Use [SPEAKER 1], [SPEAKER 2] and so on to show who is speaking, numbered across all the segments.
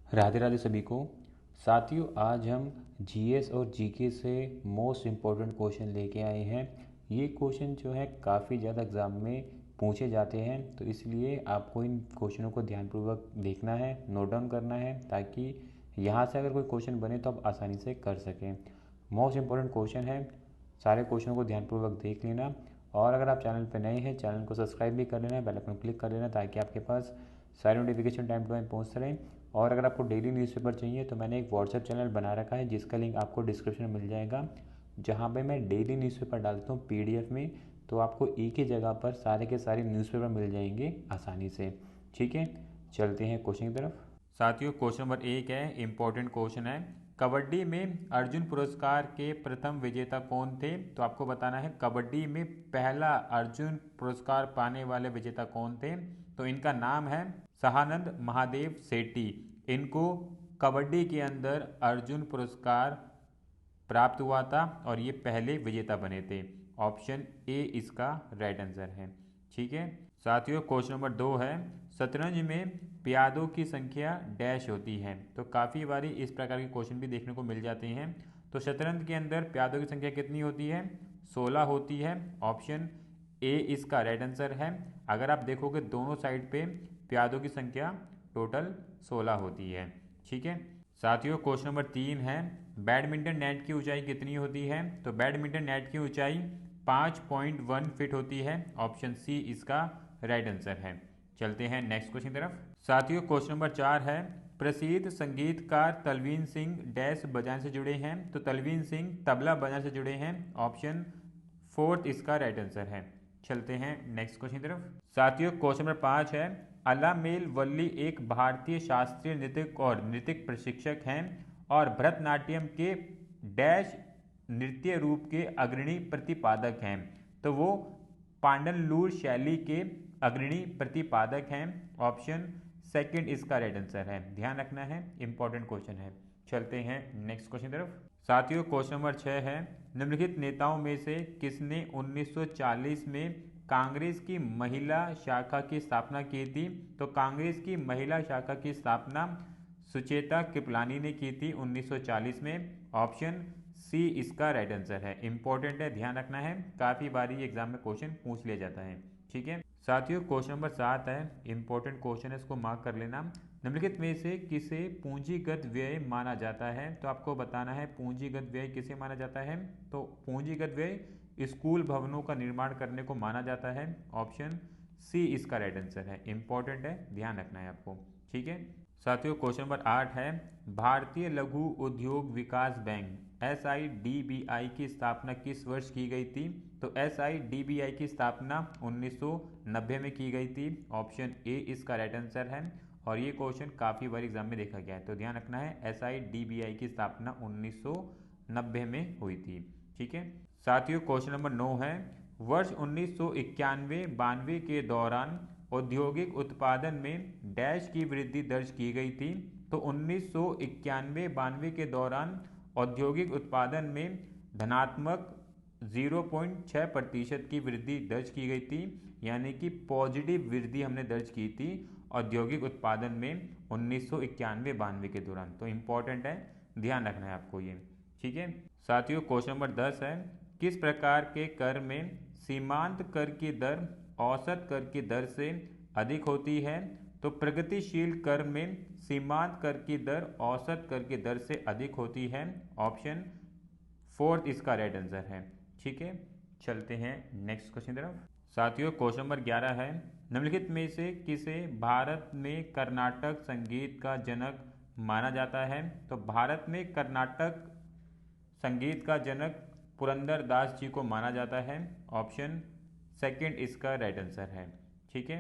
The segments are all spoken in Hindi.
[SPEAKER 1] राधे राधे सभी को। साथियों, आज हम जीएस और जीके से मोस्ट इम्पोर्टेंट क्वेश्चन लेके आए हैं। ये क्वेश्चन जो है काफ़ी ज़्यादा एग्ज़ाम में पूछे जाते हैं, तो इसलिए आपको इन क्वेश्चनों को ध्यानपूर्वक देखना है, नोट डाउन करना है, ताकि यहाँ से अगर कोई क्वेश्चन बने तो आप आसानी से कर सकें। मोस्ट इम्पोर्टेंट क्वेश्चन है, सारे क्वेश्चनों को ध्यानपूर्वक देख लेना। और अगर आप चैनल पर नए हैं, चैनल को सब्सक्राइब भी कर लेना, बेल आइकन क्लिक कर लेना, ताकि आपके पास सारे नोटिफिकेशन टाइम टू टाइम पहुँचते रहें। और अगर आपको डेली न्यूज़पेपर चाहिए तो मैंने एक व्हाट्सएप चैनल बना रखा है, जिसका लिंक आपको डिस्क्रिप्शन में मिल जाएगा, जहाँ पे मैं डेली न्यूज़पेपर डालता हूँ पीडीएफ में। तो आपको एक ही जगह पर सारे के सारे न्यूज़पेपर मिल जाएंगे आसानी से। ठीक है, चलते हैं क्वेश्चन की तरफ। साथियों, क्वेश्चन नंबर 1 है, इंपॉर्टेंट क्वेश्चन है। कबड्डी में अर्जुन पुरस्कार के प्रथम विजेता कौन थे? तो आपको बताना है कबड्डी में पहला अर्जुन पुरस्कार पाने वाले विजेता कौन थे। तो इनका नाम है सहानंद महादेव सेठी। इनको कबड्डी के अंदर अर्जुन पुरस्कार प्राप्त हुआ था और ये पहले विजेता बने थे। ऑप्शन ए इसका राइट आंसर है। ठीक है साथियों, क्वेश्चन नंबर 2 है, शतरंज में प्यादों की संख्या डैश होती है। तो काफ़ी बारी इस प्रकार के क्वेश्चन भी देखने को मिल जाते हैं। तो शतरंज के अंदर प्यादों की संख्या कितनी होती है? 16 होती है। ऑप्शन ए इसका राइट आंसर है। अगर आप देखोगे दोनों साइड पे प्यादों की संख्या टोटल 16 होती है। ठीक है साथियों, क्वेश्चन नंबर 3 है, बैडमिंटन नेट की ऊंचाई कितनी होती है? तो बैडमिंटन नेट की ऊंचाई 5.1 फीट होती है। ऑप्शन सी इसका राइट आंसर है। चलते हैं नेक्स्ट क्वेश्चन की तरफ। साथियों, क्वेश्चन नंबर 4 है, प्रसिद्ध संगीतकार तलवीन सिंह डैश बजाने से जुड़े हैं। तो तलवीन सिंह तबला बजाने से जुड़े हैं। ऑप्शन फोर्थ इसका राइट आंसर है। चलते हैं नेक्स्ट क्वेश्चन की तरफ। साथियों, क्वेश्चन नंबर 5 है, अलामेल वल्ली एक भारतीय शास्त्रीय नृत्यक और नृत्यक प्रशिक्षक हैं और भरतनाट्यम के डैश नृत्य रूप के अग्रणी प्रतिपादक हैं। तो वो पांडनलूर शैली के अग्रणी प्रतिपादक हैं। ऑप्शन सेकंड इसका राइट आंसर है। ध्यान रखना है, इंपॉर्टेंट क्वेश्चन है। चलते हैं नेक्स्ट क्वेश्चन की तरफ। साथियों, क्वेश्चन नंबर 6 है, निम्नलिखित नेताओं में से किसने 1940 में कांग्रेस की महिला शाखा की स्थापना की थी? तो कांग्रेस की महिला शाखा की स्थापना सुचेता कृपलानी ने की थी 1940 में। ऑप्शन सी इसका राइट आंसर है। इंपॉर्टेंट है, ध्यान रखना है, काफ़ी बारी एग्जाम में क्वेश्चन पूछ लिया जाता है। ठीक है साथियों, क्वेश्चन नंबर 7 है, इंपॉर्टेंट क्वेश्चन है, इसको मार्क कर लेना। निम्नलिखित में से किसे पूंजीगत व्यय माना जाता है? तो आपको बताना है पूंजीगत व्यय किसे माना जाता है। तो पूंजीगत व्यय स्कूल भवनों का निर्माण करने को माना जाता है। ऑप्शन सी इसका राइट आंसर है। इंपॉर्टेंट है, ध्यान रखना है आपको। ठीक है साथियों, क्वेश्चन नंबर 8 है, भारतीय लघु उद्योग विकास बैंक SIDBI की स्थापना किस वर्ष की गई थी? तो SIDBI की स्थापना 1990 में की गई थी। ऑप्शन ए इसका राइट आंसर है। और ये क्वेश्चन काफ़ी बार एग्जाम में देखा गया है, तो ध्यान रखना है, SIDBI की स्थापना 1990 में हुई थी। ठीक है साथियों, क्वेश्चन नंबर 9 है, वर्ष 1991-92 के दौरान औद्योगिक उत्पादन में डैश की वृद्धि दर्ज की गई थी। तो 1991-92 के दौरान औद्योगिक उत्पादन में धनात्मक 0.6% की वृद्धि दर्ज की गई थी, यानी कि पॉजिटिव वृद्धि हमने दर्ज की थी औद्योगिक उत्पादन में 1991-92 के दौरान। तो इम्पॉर्टेंट है, ध्यान रखना है आपको ये। ठीक है साथियों, क्वेश्चन नंबर 10 है, किस प्रकार के कर में सीमांत कर की दर औसत कर की दर से अधिक होती है? तो प्रगतिशील कर में सीमांत कर की दर औसत कर की दर से अधिक होती है। ऑप्शन फोर्थ इसका राइट आंसर है। ठीक है चलते हैं नेक्स्ट क्वेश्चन की तरफ। साथियों, क्वेश्चन नंबर 11 है, निम्नलिखित में से किसे भारत में कर्नाटक संगीत का जनक माना जाता है? तो भारत में कर्नाटक संगीत का जनक पुरंदर दास जी को माना जाता है। ऑप्शन सेकंड इसका राइट आंसर है। ठीक है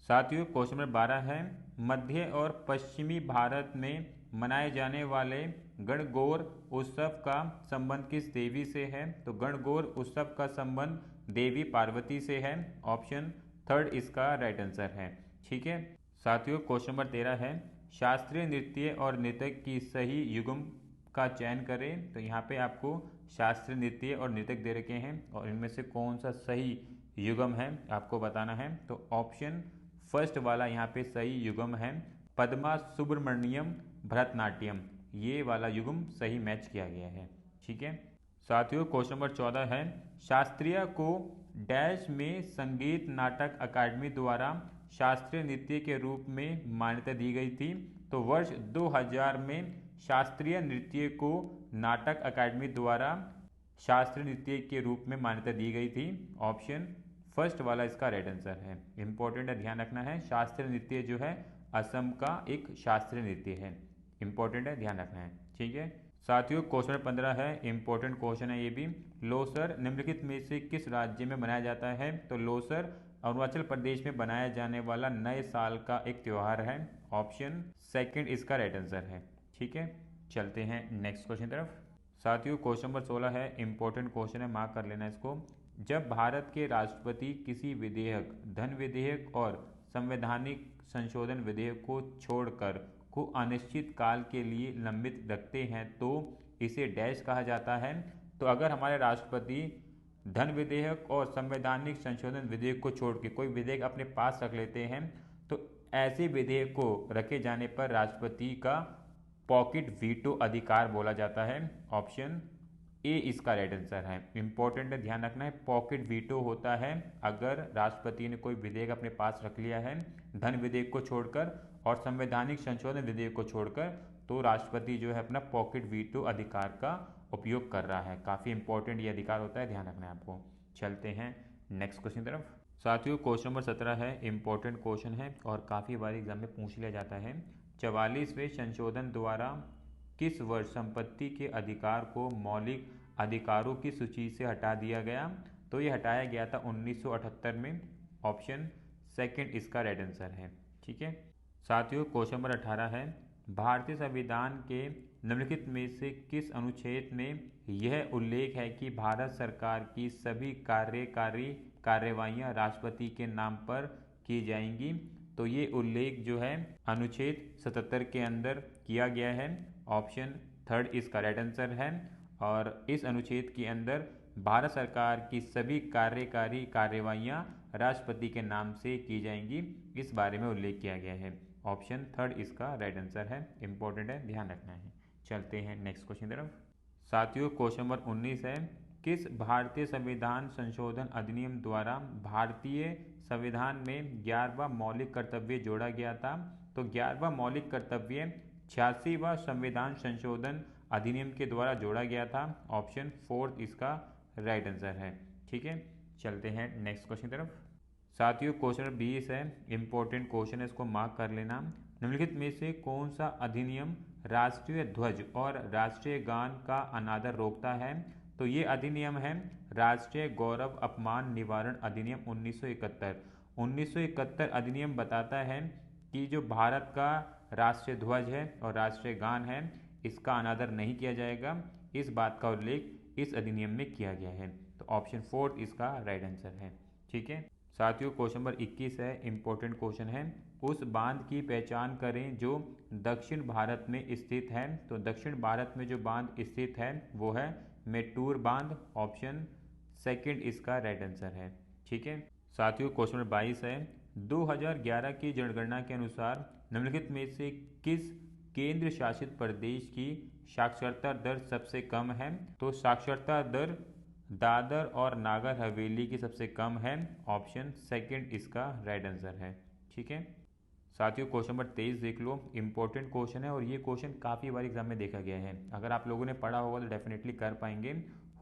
[SPEAKER 1] साथियों, क्वेश्चन नंबर 12 है, मध्य और पश्चिमी भारत में मनाए जाने वाले गणगौर उत्सव का संबंध किस देवी से है? तो गणगौर उत्सव का संबंध देवी पार्वती से है। ऑप्शन थर्ड इसका राइट आंसर है। ठीक है साथियों, क्वेश्चन नंबर 13 है, शास्त्रीय नृत्य और नृत्यक की सही युग्म का चयन करें। तो यहाँ पे आपको शास्त्रीय नृत्य और नृत्यक दे रखे हैं और इनमें से कौन सा सही युग्म है आपको बताना है। तो ऑप्शन फर्स्ट वाला यहाँ पे सही युग्म है, पद्मा सुब्रमण्यम भरतनाट्यम, ये वाला युग्म सही मैच किया गया है। ठीक है साथियों, क्वेश्चन नंबर 14 है, शास्त्रीय को डैश में संगीत नाटक अकादमी द्वारा शास्त्रीय नृत्य के रूप में मान्यता दी गई थी। तो वर्ष 2000 में शास्त्रीय नृत्य को नाटक अकादमी द्वारा शास्त्रीय नृत्य के रूप में मान्यता दी गई थी। ऑप्शन फर्स्ट वाला इसका राइट आंसर है। इंपॉर्टेंट है, ध्यान रखना है। शास्त्रीय नृत्य जो है असम का एक शास्त्रीय नृत्य है। इंपॉर्टेंट है, ध्यान रखना है। ठीक है साथियों, क्वेश्चन नंबर 15 है, इंपॉर्टेंट क्वेश्चन है ये भी। लोसर निम्नलिखित में से किस राज्य में मनाया जाता है? तो लोसर अरुणाचल प्रदेश में बनाया जाने वाला नए साल का एक त्यौहार है। ऑप्शन सेकंड इसका राइट आंसर है। ठीक है, चलते हैं नेक्स्ट क्वेश्चन तरफ। साथियों, क्वेश्चन नंबर 16 है, इंपॉर्टेंट क्वेश्चन है, मार्क कर लेना इसको। जब भारत के राष्ट्रपति किसी विधेयक, धन विधेयक और संवैधानिक संशोधन विधेयक को छोड़कर को अनिश्चित काल के लिए लंबित रखते हैं तो इसे डैश कहा जाता है। तो अगर हमारे राष्ट्रपति धन विधेयक और संवैधानिक संशोधन विधेयक को छोड़ के कोई विधेयक अपने पास रख लेते हैं तो ऐसे विधेयक को रखे जाने पर राष्ट्रपति का पॉकेट वीटो अधिकार बोला जाता है। ऑप्शन ए इसका राइट आंसर है। इंपॉर्टेंट है, ध्यान रखना है। पॉकेट वीटो होता है अगर राष्ट्रपति ने कोई विधेयक अपने पास रख लिया है धन विधेयक को छोड़कर और संवैधानिक संशोधन विधेयक को छोड़कर, तो राष्ट्रपति जो है अपना पॉकेट वीटो अधिकार का उपयोग कर रहा है। काफ़ी इंपॉर्टेंट ये अधिकार होता है, ध्यान रखना है आपको। चलते हैं नेक्स्ट क्वेश्चन तरफ। साथियों, क्वेश्चन नंबर 17 है, इंपॉर्टेंट क्वेश्चन है और काफ़ी बार एग्जाम में पूछ लिया जाता है। 44वें संशोधन द्वारा किस वर्ष संपत्ति के अधिकार को मौलिक अधिकारों की सूची से हटा दिया गया? तो ये हटाया गया था 1978 में। ऑप्शन सेकंड इसका राइट आंसर है। ठीक है साथियों, क्वेश्चन नंबर 18 है, भारतीय संविधान के निम्नलिखित में से किस अनुच्छेद में यह उल्लेख है कि भारत सरकार की सभी कार्यकारी कार्यवाहियां राष्ट्रपति के नाम पर की जाएंगी? तो ये उल्लेख जो है अनुच्छेद 77 के अंदर किया गया है। ऑप्शन थर्ड इसका राइट आंसर है। और इस अनुच्छेद के अंदर भारत सरकार की सभी कार्यकारी कार्यवाहियां राष्ट्रपति के नाम से की जाएंगी, इस बारे में उल्लेख किया गया है। ऑप्शन थर्ड इसका राइट आंसर है। इंपॉर्टेंट है, ध्यान रखना है। चलते हैं नेक्स्ट क्वेश्चन तरफ। साथियों, क्वेश्चन नंबर 19 है, किस भारतीय संविधान संशोधन अधिनियम द्वारा भारतीय संविधान में 11वां मौलिक कर्तव्य जोड़ा गया था? तो 11वां मौलिक कर्तव्य 86वां संविधान संशोधन अधिनियम के द्वारा जोड़ा गया था। ऑप्शन फोर्थ इसका राइट आंसर है। ठीक है, चलते हैं नेक्स्ट क्वेश्चन तरफ। साथियों, क्वेश्चन 20 है, इंपॉर्टेंट क्वेश्चन है, इसको मार्क कर लेना। निम्नलिखित में से कौन सा अधिनियम राष्ट्रीय ध्वज और राष्ट्रीय गान का अनादर रोकता है? तो ये अधिनियम है राष्ट्रीय गौरव अपमान निवारण अधिनियम 1971। 1971 अधिनियम बताता है कि जो भारत का राष्ट्रीय ध्वज है और राष्ट्रीय गान है इसका अनादर नहीं किया जाएगा। इस बात का उल्लेख इस अधिनियम में किया गया है। तो ऑप्शन फोर्थ इसका राइट आंसर है। ठीक है साथियों, क्वेश्चन नंबर 21 है, इंपॉर्टेंट क्वेश्चन है, उस बांध की पहचान करें जो दक्षिण भारत में स्थित है। तो दक्षिण भारत में जो बांध स्थित है वो है मेट्टूर बांध। ऑप्शन सेकंड इसका राइट आंसर है। ठीक है साथियों, क्वेश्चन नंबर 22 है, 2011 की जनगणना के अनुसार निम्नलिखित में से किस केंद्र शासित प्रदेश की साक्षरता दर सबसे कम है? तो साक्षरता दर दादर और नागर हवेली की सबसे कम है। ऑप्शन सेकंड इसका राइट आंसर है। ठीक है साथियों, क्वेश्चन नंबर 23 देख लो, इंपॉर्टेंट क्वेश्चन है और ये क्वेश्चन काफ़ी बार एग्जाम में देखा गया है। अगर आप लोगों ने पढ़ा होगा तो डेफिनेटली कर पाएंगे।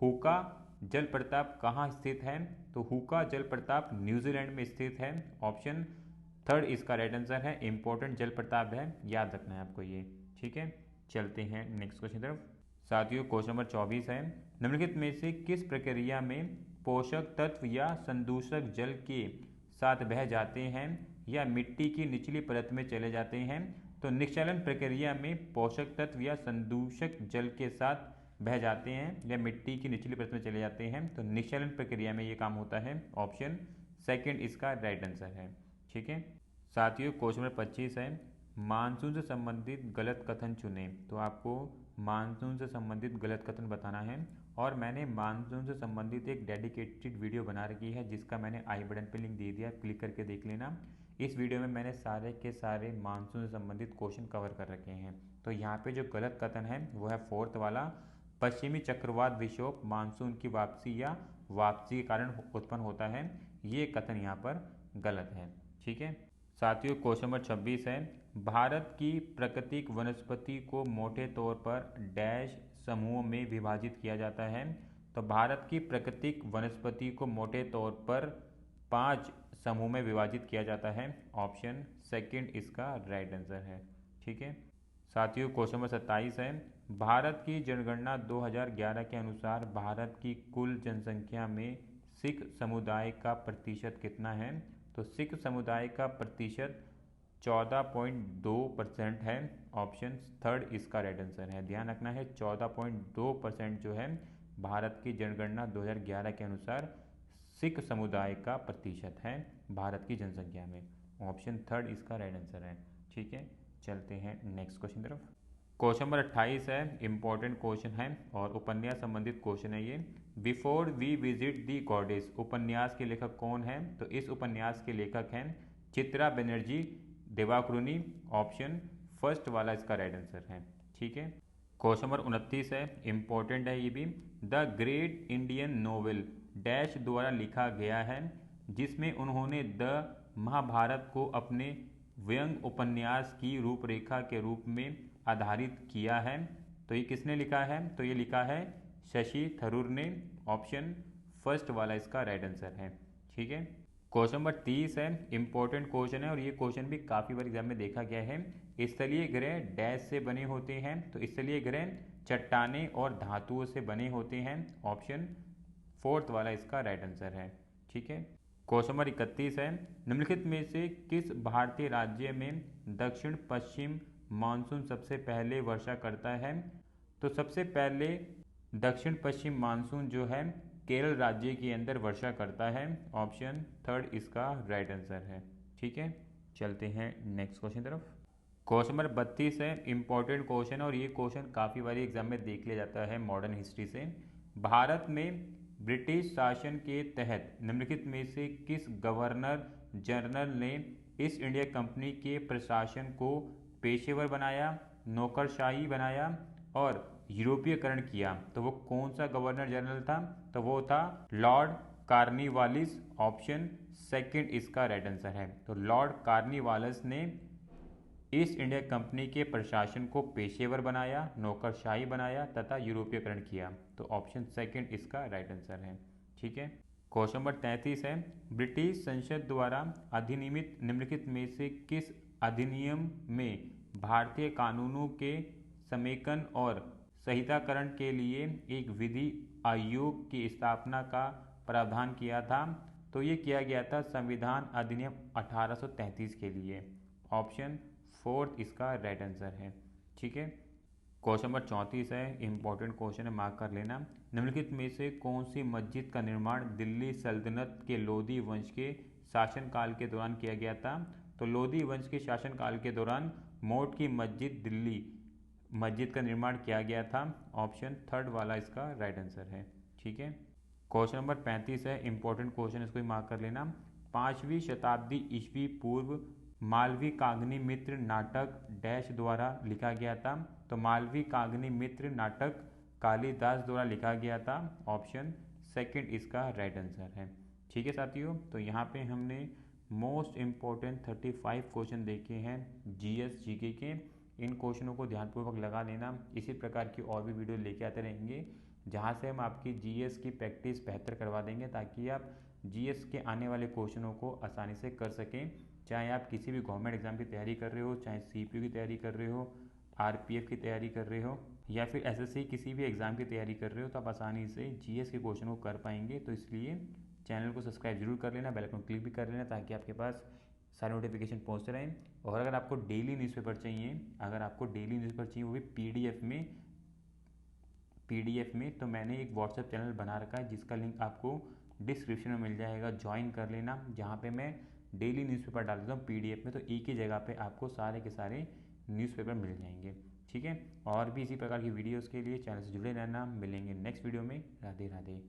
[SPEAKER 1] हुका जलप्रपात कहाँ स्थित है? तो हुका जलप्रपात न्यूजीलैंड में स्थित है। ऑप्शन थर्ड इसका राइट आंसर है। इंपॉर्टेंट जलप्रपात है, याद रखना है आपको ये। ठीक है, चलते हैं नेक्स्ट क्वेश्चन तरफ। साथियों, क्वेश्चन नंबर 24 है, निम्नलिखित में से किस प्रक्रिया में पोषक तत्व या संदूषक जल के साथ बह जाते हैं या मिट्टी की निचली परत में चले जाते हैं? तो निश्चलन प्रक्रिया में पोषक तत्व या संदूषक जल के साथ बह जाते हैं या मिट्टी की निचली परत में चले जाते हैं। तो निश्चलन प्रक्रिया में ये काम होता है। ऑप्शन सेकंड इसका राइट आंसर है। ठीक है साथियों, क्वेश्चन नंबर 25 है, मानसून से संबंधित गलत कथन चुनें। तो आपको मानसून से संबंधित गलत कथन बताना है और मैंने मानसून से संबंधित एक डेडिकेटेड वीडियो बना रखी है जिसका मैंने आई बटन पे लिंक दे दिया, क्लिक करके देख लेना। इस वीडियो में मैंने सारे के सारे मानसून से संबंधित क्वेश्चन कवर कर रखे हैं। तो यहाँ पे जो गलत कथन है वो है फोर्थ वाला, पश्चिमी चक्रवात विक्षोभ मानसून की वापसी या वापसी के कारण उत्पन्न होता है, ये कथन यहाँ पर गलत है। ठीक है साथियों, क्वेश्चन नंबर 26 है, भारत की प्राकृतिक वनस्पति को मोटे तौर पर डैश समूहों में विभाजित किया जाता है। तो भारत की प्राकृतिक वनस्पति को मोटे तौर पर 5 समूह में विभाजित किया जाता है। ऑप्शन सेकंड इसका राइट आंसर है। ठीक है साथियों, क्वेश्चन नंबर 27 है, भारत की जनगणना 2011 के अनुसार भारत की कुल जनसंख्या में सिख समुदाय का प्रतिशत कितना है? तो सिख समुदाय का प्रतिशत 14.2% है। ऑप्शन थर्ड इसका राइट आंसर है। ध्यान रखना है 14.2% जो है भारत की जनगणना 2011 के अनुसार सिख समुदाय का प्रतिशत है भारत की जनसंख्या में। ऑप्शन थर्ड इसका राइट आंसर है। ठीक है चलते हैं नेक्स्ट क्वेश्चन तरफ। क्वेश्चन नंबर 28 है, इंपॉर्टेंट क्वेश्चन है और उपन्यास संबंधित क्वेश्चन है ये। Before we visit the goddess उपन्यास के लेखक कौन है? तो इस उपन्यास के लेखक हैं चित्रा बनर्जी देवाकृनी। ऑप्शन फर्स्ट वाला इसका राइट आंसर है। ठीक है क्वेश्चन नंबर 29 है, इंपॉर्टेंट है ये भी। The great Indian novel dash द्वारा लिखा गया है, जिसमें उन्होंने द महाभारत को अपने व्यंग उपन्यास की रूपरेखा के रूप में आधारित किया है। तो ये किसने लिखा है? तो ये लिखा है शशि थरूर ने। ऑप्शन फर्स्ट वाला इसका राइट आंसर है। ठीक है क्वेश्चन नंबर 30 है, इंपॉर्टेंट क्वेश्चन है और ये क्वेश्चन भी काफ़ी बार एग्जाम में देखा गया है। स्थलीय ग्रह डैश से बने होते हैं? तो स्थलीय ग्रह चट्टाने और धातुओं से बने होते हैं। ऑप्शन फोर्थ वाला इसका राइट आंसर है। ठीक है क्वेश्चन नंबर 31 है, निम्नलिखित में से किस भारतीय राज्य में दक्षिण पश्चिम मानसून सबसे पहले वर्षा करता है? तो सबसे पहले दक्षिण पश्चिम मानसून जो है केरल राज्य के अंदर वर्षा करता है। ऑप्शन थर्ड इसका राइट आंसर है। ठीक है चलते हैं नेक्स्ट क्वेश्चन तरफ। क्वेश्चन नंबर 32 है, इंपॉर्टेंट क्वेश्चन और ये क्वेश्चन काफ़ी बार एग्जाम में देख लिया जाता है मॉडर्न हिस्ट्री से। भारत में ब्रिटिश शासन के तहत निम्नलिखित में से किस गवर्नर जनरल ने ईस्ट इंडिया कंपनी के प्रशासन को पेशेवर बनाया, नौकरशाही बनाया और यूरोपीयकरण किया? तो वो कौन सा गवर्नर जनरल था? तो वो था लॉर्ड कार्निवालिस। ऑप्शन सेकंड इसका राइट आंसर है। तो लॉर्ड कार्निवालिस ने ईस्ट इंडिया कंपनी के प्रशासन को पेशेवर बनाया, नौकरशाही बनाया तथा यूरोपीयकरण किया। तो ऑप्शन सेकंड इसका राइट आंसर है। ठीक है क्वेश्चन नंबर 33 है, ब्रिटिश संसद द्वारा अधिनियमित निम्नलिखित में से किस अधिनियम में भारतीय कानूनों के समेकन और संहिताकरण के लिए एक विधि आयोग की स्थापना का प्रावधान किया था? तो ये किया गया था संविधान अधिनियम 1833 के लिए। ऑप्शन फोर्थ इसका राइट आंसर है। ठीक है क्वेश्चन नंबर 34 है, इंपॉर्टेंट क्वेश्चन है, मार्क कर लेना। निम्नलिखित में से कौन सी मस्जिद का निर्माण दिल्ली सल्तनत के लोधी वंश के शासनकाल के दौरान किया गया था? तो लोधी वंश के शासनकाल के दौरान मोट की मस्जिद दिल्ली मस्जिद का निर्माण किया गया था। ऑप्शन थर्ड वाला इसका राइट आंसर है। ठीक है क्वेश्चन नंबर 35 है, इंपॉर्टेंट क्वेश्चन, इसको मार्क कर लेना। 5वीं शताब्दी ईस्वी पूर्व मालवी कागनी मित्र नाटक डैश द्वारा लिखा गया था? तो मालवी कागनी मित्र नाटक कालिदास द्वारा लिखा गया था। ऑप्शन सेकंड इसका राइट आंसर है। ठीक है साथियों, तो यहाँ पे हमने मोस्ट इम्पोर्टेंट 35 क्वेश्चन देखे हैं जीएस जीके के। इन क्वेश्चनों को ध्यानपूर्वक लगा लेना। इसी प्रकार की और भी वीडियो लेके आते रहेंगे जहाँ से हम आपकी जीएस की प्रैक्टिस बेहतर करवा देंगे, ताकि आप जीएस के आने वाले क्वेश्चनों को आसानी से कर सकें। चाहे आप किसी भी गवर्नमेंट एग्जाम की तैयारी कर रहे हो, चाहे सीपीयू की तैयारी कर रहे हो, आरपीएफ की तैयारी कर रहे हो या फिर एसएससी किसी भी एग्जाम की तैयारी कर रहे हो, तो आप आसानी से जीएस के क्वेश्चन को कर पाएंगे। तो इसलिए चैनल को सब्सक्राइब जरूर कर लेना, बेल आइकन क्लिक भी कर लेना, ताकि आपके पास सारे नोटिफिकेशन पहुँचते रहें। और अगर आपको डेली न्यूज़पेपर चाहिए, वो भी पीडीएफ में, तो मैंने एक व्हाट्सएप चैनल बना रखा है जिसका लिंक आपको डिस्क्रिप्शन में मिल जाएगा। ज्वाइन कर लेना, जहाँ पे मैं डेली न्यूज़पेपर डाल देता हूँ पीडीएफ में, तो एक ही जगह पे आपको सारे के सारे न्यूज़पेपर मिल जाएंगे। ठीक है, और भी इसी प्रकार की वीडियोस के लिए चैनल से जुड़े रहना। मिलेंगे नेक्स्ट वीडियो में। राधे राधे।